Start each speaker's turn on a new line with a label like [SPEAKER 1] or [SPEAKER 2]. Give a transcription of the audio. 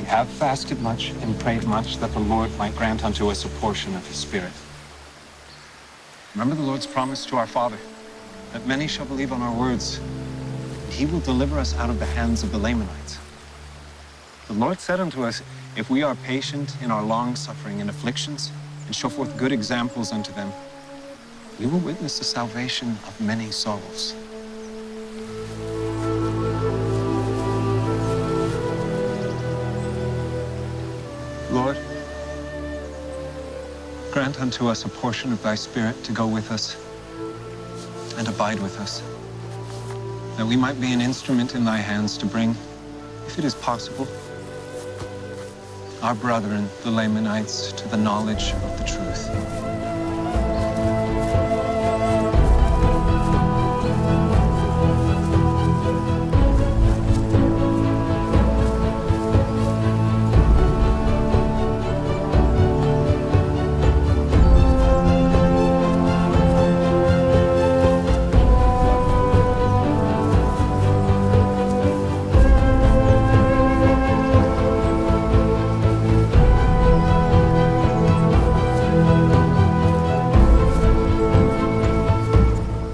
[SPEAKER 1] have fasted much and prayed much that the Lord might grant unto us a portion of his Spirit. Remember the Lord's promise to our father, that many shall believe on our words, and he will deliver us out of the hands of the Lamanites. The Lord said unto us, if we are patient in our long suffering and afflictions, and show forth good examples unto them, we will witness the salvation of many souls. Lord, grant unto us a portion of thy Spirit to go with us and abide with us, that we might be an instrument in thy hands to bring, if it is possible, our brethren, the Lamanites, to the knowledge of the truth.